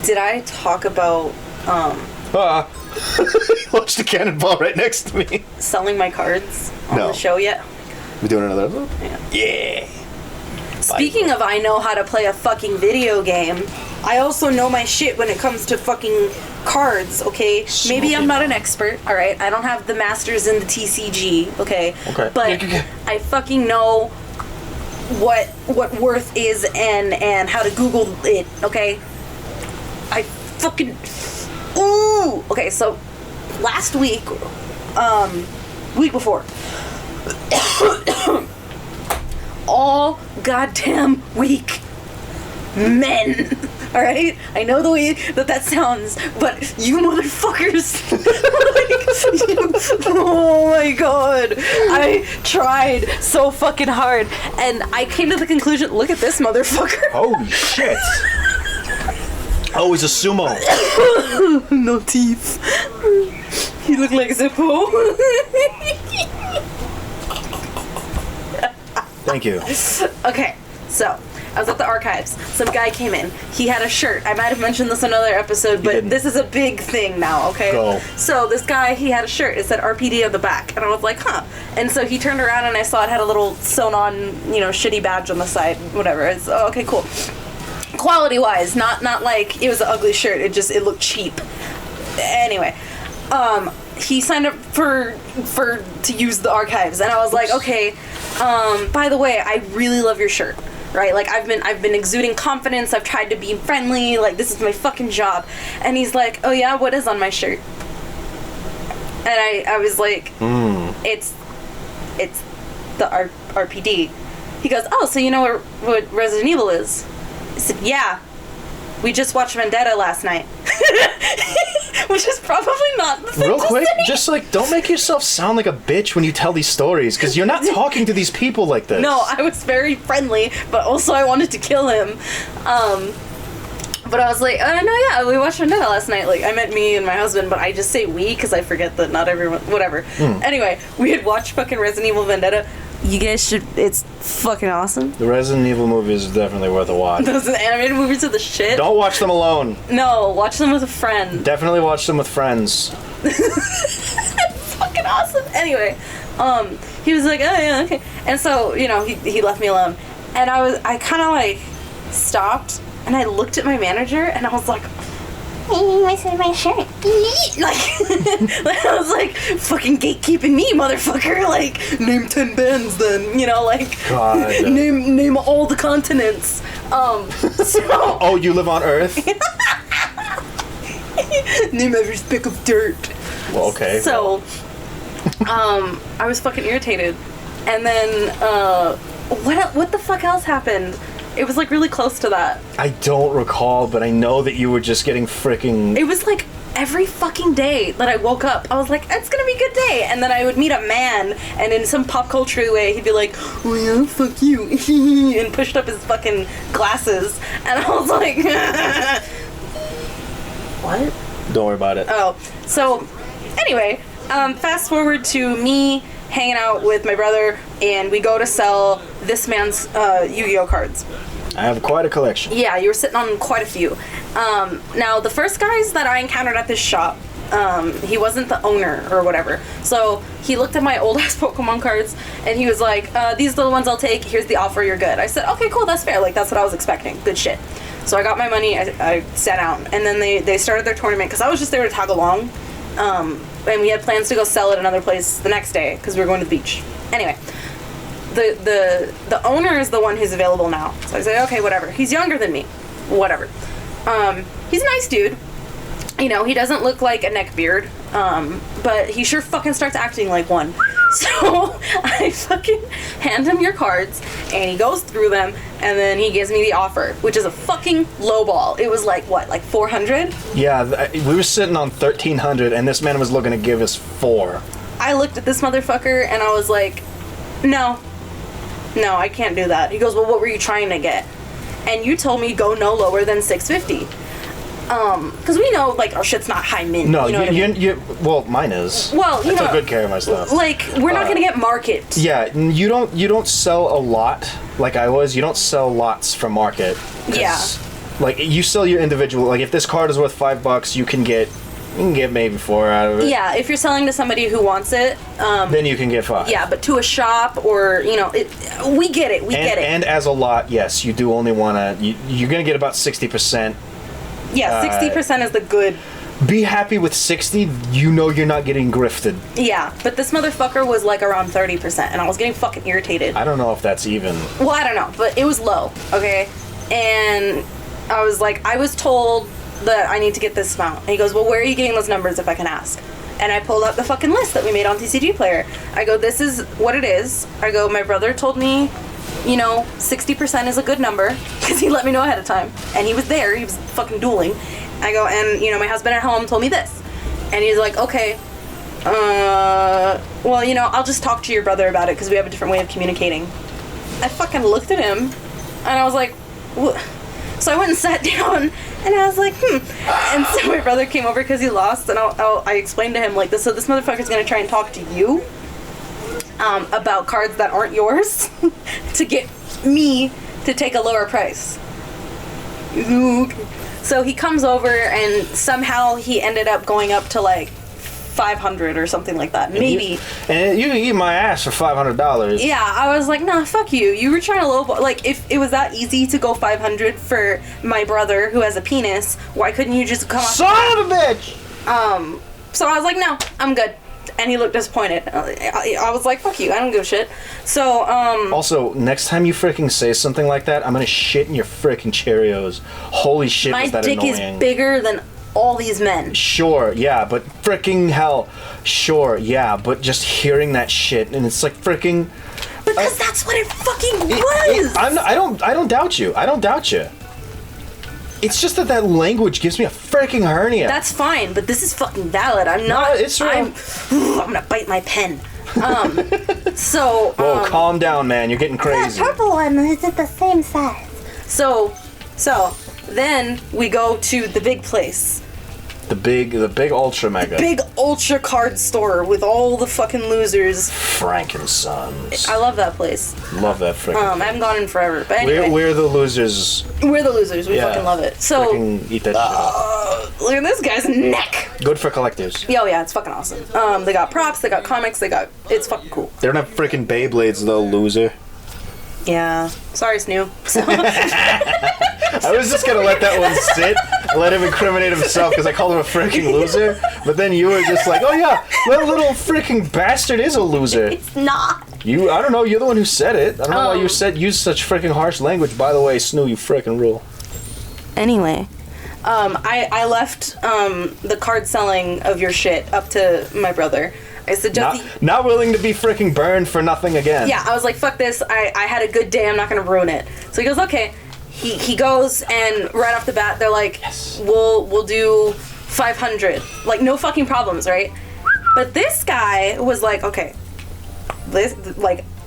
Did I talk about watch the cannonball right next to me. selling my cards on the show yet? We doing another episode? Yeah. Speaking of I know how to play a fucking video game, I also know my shit when it comes to fucking cards, okay? Maybe I'm not an expert, alright? I don't have the masters in the TCG, okay? Okay. But I fucking know what worth is and how to Google it, okay? I fucking... Ooh! Okay, so last week, week before, all goddamn week, men. All right, I know the way that sounds, but you motherfuckers, oh my god, I tried so fucking hard, and I came to the conclusion. Look at this motherfucker. Holy shit! Oh, he's a sumo. No teeth. He looked like Zippo. Thank you. Okay, so I was at the archives. Some guy came in. He had a shirt. I might have mentioned this in another episode, but this is a big thing now, okay? Go. So this guy, he had a shirt. It said RPD on the back. And I was like, huh. And so he turned around and I saw it had a little sewn on, shitty badge on the side. Whatever. It's, okay, cool. Quality-wise, not like it was an ugly shirt. It looked cheap. Anyway, he signed up to use the archives, and I was like, okay. By the way, I really love your shirt. Right, like I've been exuding confidence. I've tried to be friendly. Like this is my fucking job. And he's like, oh yeah, what is on my shirt? And I was like, it's the RPD. He goes, oh, so you know what Resident Evil is? I said, yeah. We just watched Vendetta last night. Which is probably not the thing Real quick, to say. just like, don't make yourself sound like a bitch when you tell these stories, because you're not talking to these people like this. No, I was very friendly, but also I wanted to kill him. But I was like, no, yeah, we watched Vendetta last night. Like, I meant me and my husband, but I just say we because I forget that not everyone, whatever. Anyway, we had watched fucking Resident Evil Vendetta. You guys should, it's fucking awesome. The Resident Evil movies is definitely worth a watch. Those animated movies are the shit. Don't watch them alone. No, watch them with a friend. Definitely watch them with friends. It's fucking awesome. Anyway, he was like, oh yeah, okay. And so, he left me alone. And I kind of like stopped and I looked at my manager and I was like, what's in my shirt? Like, I was like, fucking gatekeeping me, motherfucker. Like, name 10 bands then, God. name all the continents. So. Oh, you live on Earth? Name every speck of dirt. Well, okay. So, I was fucking irritated. And then, what the fuck else happened? It was like really close to that. I don't recall, but I know that you were just getting freaking... It was like every fucking day that I woke up, I was like, it's gonna be a good day. And then I would meet a man, and in some pop culture way, he'd be like, oh yeah, fuck you. And pushed up his fucking glasses. And I was like, what? Don't worry about it. Oh, so anyway, fast forward to me hanging out with my brother, and we go to sell this man's Yu-Gi-Oh cards. I have quite a collection. Yeah, you were sitting on quite a few. Now, the first guys that I encountered at this shop, he wasn't the owner or whatever. So he looked at my old-ass Pokemon cards, and he was like, these are the ones I'll take. Here's the offer. You're good. I said, okay, cool. That's fair. Like, that's what I was expecting. Good shit. So I got my money. I sat down. And then they started their tournament, because I was just there to tag along. And we had plans to go sell at another place the next day, because we were going to the beach. Anyway. The owner is the one who's available now. So I say, okay, whatever. He's younger than me. Whatever. He's a nice dude. He doesn't look like a neckbeard. But he sure fucking starts acting like one. So I fucking hand him your cards, and he goes through them, and then he gives me the offer, which is a fucking lowball. It was like, what, like 400? Yeah, we were sitting on 1,300, and this man was looking to give us 4. I looked at this motherfucker, and I was like, no, I can't do that. He goes, well, what were you trying to get? And you told me go no lower than 650. Because we know, like, our shit's not high mint. No, you know what I mean? Well, mine is. Well, I took good care of my stuff. Like, we're not gonna get market. Yeah, you don't sell a lot like I was. You don't sell lots from market. Yeah. Like, you sell your individual. Like, if this card is worth $5, you can get maybe 4 out of it. Yeah, if you're selling to somebody who wants it, then you can get 5. Yeah, but to a shop or we get it. We get it. And as a lot, yes, you do only want to. You're gonna get about 60%. Yeah, 60% is the good. Be happy with 60. You know you're not getting grifted. Yeah, but this motherfucker was like around 30%, and I was getting fucking irritated. I don't know if that's even. Well, I don't know, but it was low. Okay, and I was like, I was told that I need to get this amount. And he goes, well, where are you getting those numbers, if I can ask? And I pulled up the fucking list that we made on TCG Player. I go, this is what it is. I go, my brother told me, 60% is a good number, because he let me know ahead of time. And he was there, he was fucking dueling. I go, and, my husband at home told me this. And he's like, okay, well, I'll just talk to your brother about it, because we have a different way of communicating. I fucking looked at him, and I was like, what? So I went and sat down, and I was like, And so my brother came over because he lost, and I explained to him, like, so this motherfucker's going to try and talk to you about cards that aren't yours to get me to take a lower price. So he comes over, and somehow he ended up going up to, like, 500 or something like that, maybe. And you eat my ass for $500. Yeah, I was like, nah, fuck you. You were trying to lowball. Like, if it was that easy to go 500 for my brother who has a penis, why couldn't you just come up? Son of a bitch! So I was like, no, I'm good. And he looked disappointed. I was like, fuck you, I don't give a shit. So, Also, next time you freaking say something like that, I'm gonna shit in your freaking Cheerios. Holy shit, my was that dick annoying. is bigger than all these men. Sure, yeah, but freaking hell. Sure, yeah, but just hearing that shit, and it's like freaking... Because that's what it fucking was! I don't doubt you. I don't doubt you. It's just that language gives me a freaking hernia. That's fine, but this is fucking valid. I'm not... No, it's real. I'm gonna bite my pen. So... Whoa, calm down, man. You're getting crazy. The purple one, is it the same size? So, then we go to the big place. The big ultra mega. Big ultra card store with all the fucking losers. Frankensons. I love that place. Love that freaking I haven't gone in forever, but anyway. We're the losers. We're the losers. We fucking love it. So, freaking eat that shit up. look at this guy's neck. Good for collectors. Yo, yeah, it's fucking awesome. They got props, they got comics, it's fucking cool. They don't have freaking Beyblades though, loser. Yeah. Sorry, Snoo. I was just gonna let that one sit, let him incriminate himself because I called him a freaking loser. But then you were just like, oh yeah, that little freaking bastard is a loser. It's not. I don't know, you're the one who said it. I don't know why you used such freaking harsh language. By the way, Snoo, you freaking rule. Anyway, I left the card selling of your shit up to my brother. I said, not willing to be freaking burned for nothing again. Yeah, I was like, fuck this. I had a good day. I'm not gonna ruin it. So he goes, okay. He goes, and right off the bat, they're like, yes. We'll do 500. Like, no fucking problems, right? But this guy was like, okay,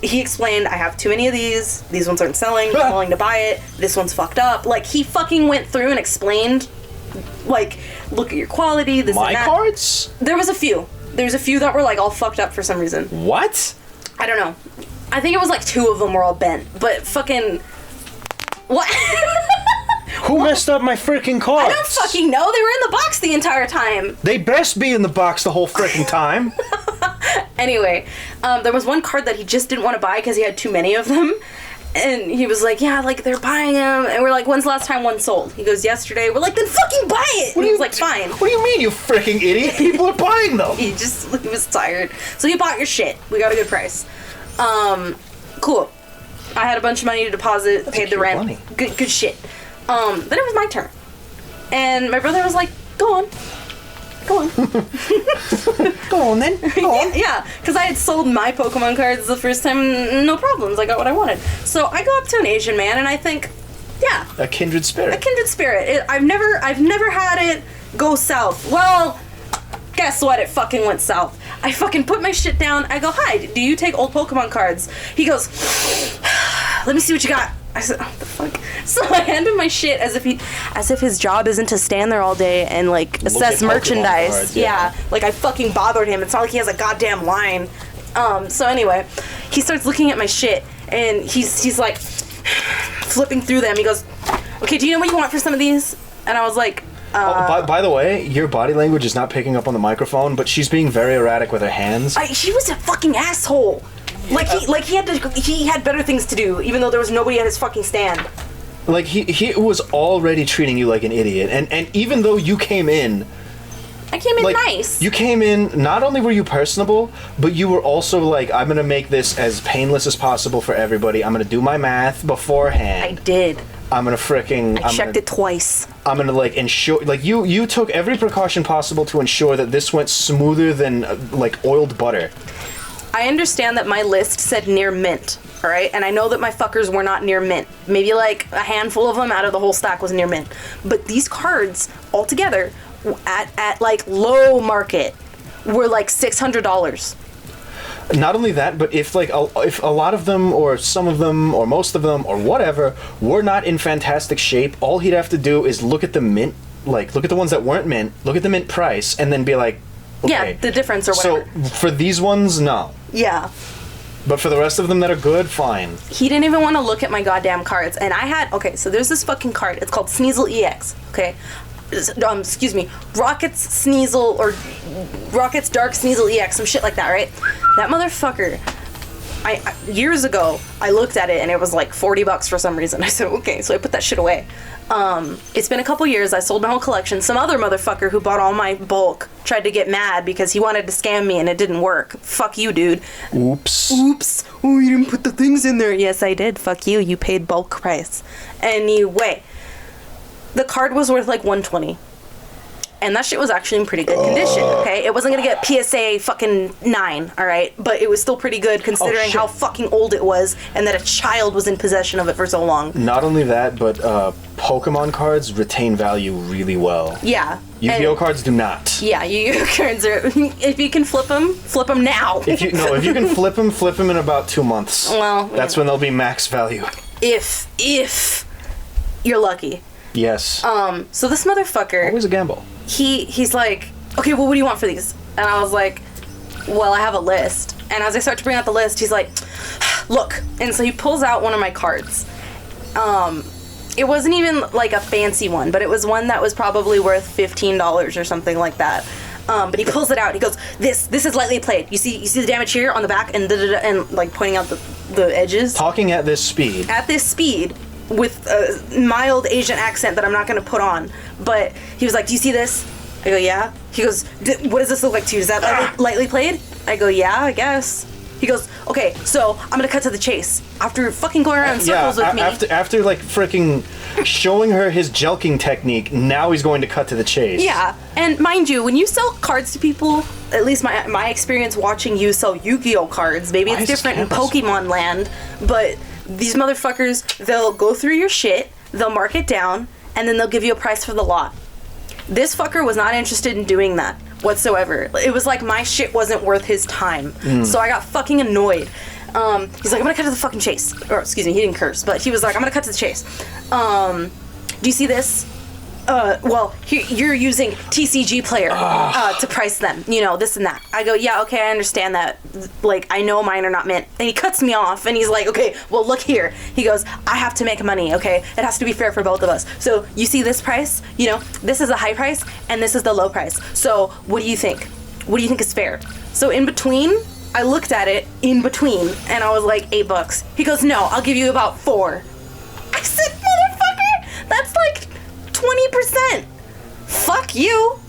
he explained, I have too many of these ones aren't selling, I'm willing to buy it, this one's fucked up. Like, he fucking went through and explained, like, look at your quality, this and that. My cards? There was a few that were, like, all fucked up for some reason. What? I don't know. I think it was, like, 2 of them were all bent, but fucking... What? Who messed up my freaking cards? I don't fucking know. They were in the box the entire time. They best be in the box the whole freaking time. Anyway, there was one card that he just didn't want to buy because he had too many of them. And he was like, yeah, like, they're buying them. And we're like, when's the last time one sold? He goes, yesterday. We're like, then fucking buy it. And he was like, fine. What do you mean, you freaking idiot? People are buying them. He was tired. So he bought your shit. We got a good price. Cool. I had a bunch of money to deposit, paid the rent. Money. Good shit. Then it was my turn. And my brother was like, go on. Go on. Go on then. Go on. Yeah, because I had sold my Pokemon cards the first time, no problems. I got what I wanted. So I go up to an Asian man and I think, yeah. A kindred spirit. A kindred spirit. I've never had it go south. Well, guess what? It fucking went south. I fucking put my shit down. I go, hi, do you take old Pokemon cards? He goes, let me see what you got. I said, oh, the fuck? So I hand him my shit as if his job isn't to stand there all day and, like, assess merchandise. Cards, yeah. Like, I fucking bothered him. It's not like he has a goddamn line. So anyway, he starts looking at my shit, and he's like, flipping through them. He goes, okay, do you know what you want for some of these? And I was like, by the way, your body language is not picking up on the microphone, but she's being very erratic with her hands. She was a fucking asshole. He had better things to do, even though there was nobody at his fucking stand. Like, he was already treating you like an idiot, and even though you came in... I came in like, nice. You came in, not only were you personable, but you were also like, I'm gonna make this as painless as possible for everybody. I'm gonna do my math beforehand. I did. I'm gonna fricking... I checked it twice. I'm gonna, like, ensure... Like, you took every precaution possible to ensure that this went smoother than, like, oiled butter. I understand that my list said near mint, alright? And I know that my fuckers were not near mint. Maybe, like, a handful of them out of the whole stack was near mint. But these cards, altogether, at like, low market, were, like, $600. Not only that, but if a lot of them, or some of them, or most of them, or whatever, were not in fantastic shape, all he'd have to do is look at the mint, like, look at the ones that weren't mint, look at the mint price, and then be like, okay. Yeah, the difference or whatever. So, for these ones, no. Yeah. But for the rest of them that are good, fine. He didn't even want to look at my goddamn cards. And I had, okay, so there's this fucking card. It's called Sneasel EX, okay? Excuse me, Rocket's Sneasel, or Rocket's Dark Sneasel EX, some shit like that, right? That motherfucker, I years ago, I looked at it and it was like $40 for some reason. I said, okay, so I put that shit away. It's been a couple years, I sold my whole collection. Some other motherfucker who bought all my bulk tried to get mad because he wanted to scam me and it didn't work. Fuck you, dude. Oops. Oh, you didn't put the things in there. Yes, I did. Fuck you. You paid bulk price. Anyway, the card was worth like $120. And that shit was actually in pretty good condition, okay? It wasn't gonna get PSA fucking 9, alright? But it was still pretty good considering how fucking old it was and that a child was in possession of it for so long. Not only that, but Pokemon cards retain value really well. Yeah. Yu-Gi-Oh cards do not. Yeah, Yu-Gi-Oh cards are... If you can flip them now. If you can flip them in about 2 months. Well... That's when they'll be max value. If you're lucky. Yes. So this motherfucker... Always a gamble. He's like, okay, well, what do you want for these? And I was like, well, I have a list. And as I start to bring out the list, he's like, look. And so he pulls out one of my cards. It wasn't even like a fancy one, but it was one that was probably worth $15 or something like that. But he pulls it out. He goes, this is lightly played. You see the damage here on the back, and and like pointing out the edges. Talking at this speed. At this speed, with a mild Asian accent that I'm not going to put on. But he was like, do you see this? I go, yeah. He goes, what does this look like to you? Is that lightly played? I go, yeah, I guess. He goes, okay, so I'm going to cut to the chase. After fucking going around in circles with me. After like freaking showing her his jelking technique, now he's going to cut to the chase. Yeah, and mind you, when you sell cards to people, at least my experience watching you sell Yu-Gi-Oh cards, maybe it's different in Pokemon land, but these motherfuckers, they'll go through your shit, they'll mark it down, and then they'll give you a price for the lot. This fucker was not interested in doing that whatsoever. It was like my shit wasn't worth his time. So I got fucking annoyed. He's like, I'm gonna cut to the fucking chase. Or, excuse me, he didn't curse, but he was like, I'm gonna cut to the chase. Do you see this? Well, you're using TCG player to price them, this and that. I go, yeah, okay, I understand that. Like, I know mine are not mint. And he cuts me off, and he's like, okay, well, look here. He goes, I have to make money, okay? It has to be fair for both of us. So, you see this price? This is a high price, and this is the low price. So, what do you think? What do you think is fair? So, in between, I looked at it, in between, and I was like, $8. He goes, no, I'll give you about 4. I said, motherfucker, that's like 20%. Fuck you.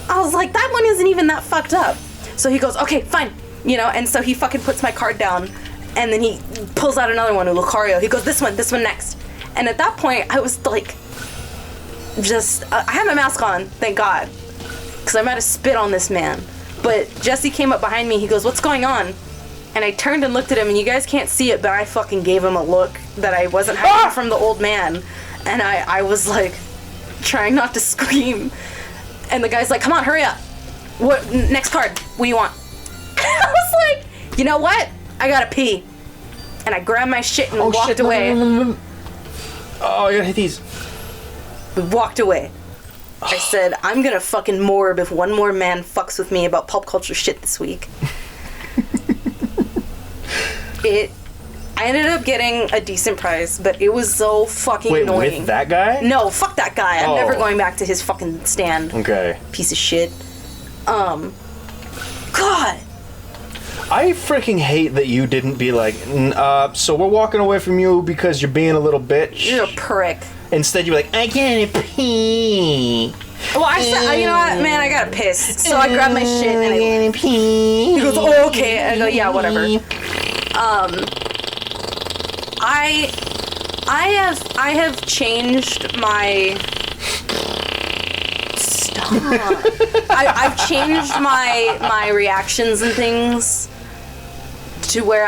I was like, that one isn't even that fucked up. So he goes, okay, fine. And so he fucking puts my card down, and then he pulls out another one, Lucario. He goes, this one next. And at that point, I was like, I had my mask on, thank God, because I might have spit on this man. But Jesse came up behind me. He goes, what's going on? And I turned and looked at him, and you guys can't see it, but I fucking gave him a look that I wasn't hiding from the old man. And I was like, trying not to scream. And the guy's like, come on, hurry up. What, next card, what do you want? I was like, you know what? I gotta pee. And I grabbed my shit and walked away. No. Oh, I gotta hit these. We walked away. I said, I'm gonna fucking morb if one more man fucks with me about pop culture shit this week. It I ended up getting a decent price, but it was so fucking annoying. With that guy? No, fuck that guy. I'm Oh. never going back to his fucking stand. Okay. Piece of shit. God. I freaking hate that you didn't be like, so we're walking away from you because you're being a little bitch. You're a prick. Instead, you're like, I gotta pee. Well, I said, you know what, man, I got pissed. So I grabbed my shit and I gotta pee. He goes, oh, okay. I go, yeah, whatever. I have changed my. Stop. I've changed my reactions and things to where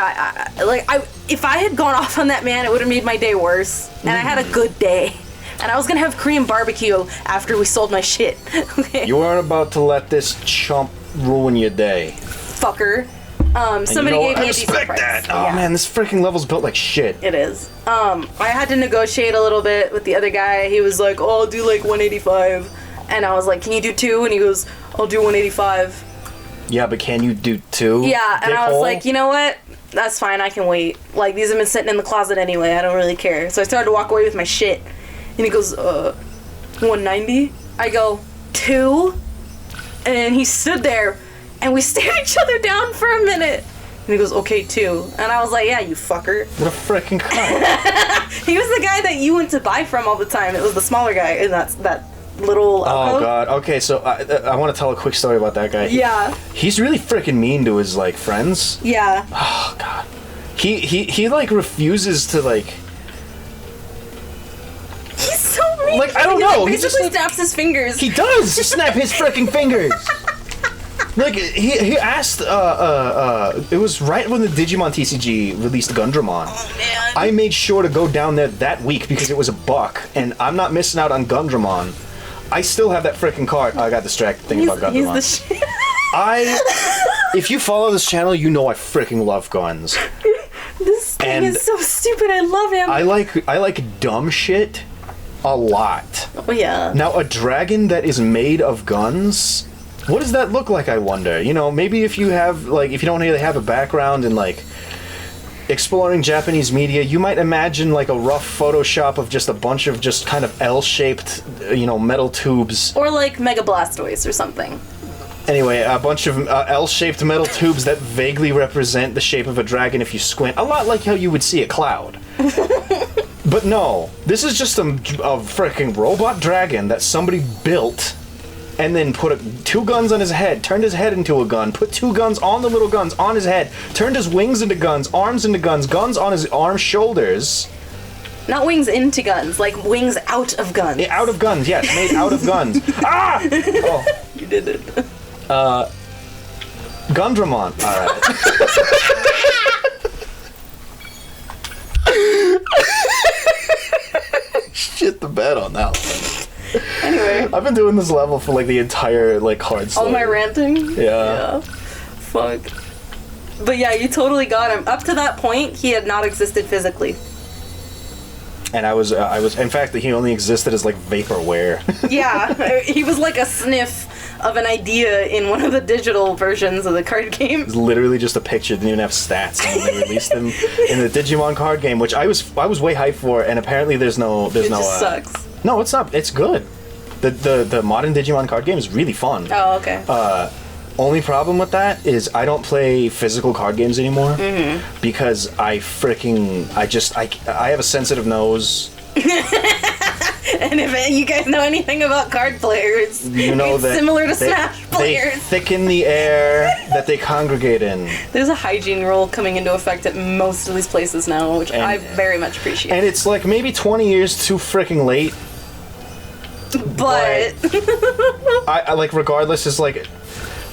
if I had gone off on that man, it would have made my day worse. And I had a good day. And I was gonna have Korean barbecue after we sold my shit. Okay. You weren't about to let this chump ruin your day. Fucker. Somebody gave me a decent price. That. Oh man, this freaking level's built like shit. It is. I had to negotiate a little bit with the other guy. He was like, "Oh, I'll do like 185," and I was like, "Can you do 2?" And he goes, "I'll do 185." Yeah, but can you do 2? Yeah, and I was like, "You know what? That's fine. I can wait. Like these have been sitting in the closet anyway. I don't really care." So I started to walk away with my shit, and he goes, 190." I go, 2, and he stood there. And we stared each other down for a minute. And he goes, okay, 2. And I was like, yeah, you fucker. What a freaking cunt. He was the guy that you went to buy from all the time. It was the smaller guy in that little alcove. Oh, God. Okay, so I want to tell a quick story about that guy. Yeah. He's really freaking mean to his, like, friends. Yeah. Oh, God. He like, refuses to, like... He's so mean. Like, I don't know. He He just, basically like, snaps his fingers. He does snap his freaking fingers. Like, he asked, it was right when the Digimon TCG released Gundramon. Oh, man. I made sure to go down there that week because it was $1, and I'm not missing out on Gundramon. I still have that freaking card. I got distracted thinking about Gundramon. He's the shit. If you follow this channel, you know I freaking love guns. This thing is so stupid. I love him. I like dumb shit a lot. Oh, yeah. Now, a dragon that is made of guns... What does that look like, I wonder? You know, maybe if you have, like, if you don't really have a background in, like, exploring Japanese media, you might imagine, like, a rough Photoshop of just a bunch of just kind of L-shaped, you know, metal tubes. Or, like, Mega Blastoise or something. Anyway, a bunch of L-shaped metal tubes that vaguely represent the shape of a dragon if you squint. A lot like how you would see a cloud. But no, this is just a freaking robot dragon that somebody built... and then put 2 guns on his head, turned his head into a gun, put 2 guns on the little guns on his head, turned his wings into guns, arms into guns, guns on his arms, shoulders. Not wings into guns, like wings out of guns. Yeah, out of guns, yes, made out of guns. Ah! Oh. You did it. Gundramon. Alright. Shit the bed on that one. Anyway. I've been doing this level for like the entire like hard All my ranting? Yeah. Fuck. But yeah, you totally got him. Up to that point, he had not existed physically. And I was in fact he only existed as like vaporware. Yeah, he was like a sniff of an idea in one of the digital versions of the card game. It's literally just a picture, didn't even have stats, and they released them in the Digimon card game, which I was way hyped for, and apparently there's no It just sucks. No, it's not. It's good. The modern Digimon card game is really fun. Oh, okay. Only problem with that is I don't play physical card games anymore because I have a sensitive nose. And if you guys know anything about card players, You know it's that similar to they, Smash players. They thicken the air that they congregate in. There's a hygiene rule coming into effect at most of these places now, which I very much appreciate. And it's like maybe 20 years too freaking late. But I like regardless is like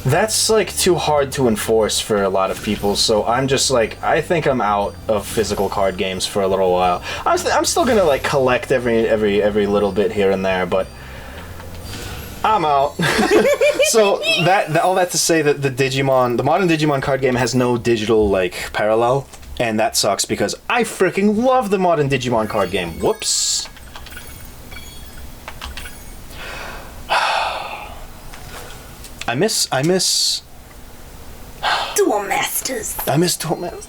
that's like too hard to enforce for a lot of people, so I'm just like I think I'm out of physical card games for a little while. I'm still gonna like collect every little bit here and there, but I'm out. So that all that to say that the modern Digimon card game has no digital like parallel, and that sucks because I freaking love the modern Digimon card game. Whoops. I miss Duel Masters. I miss Duel Masters.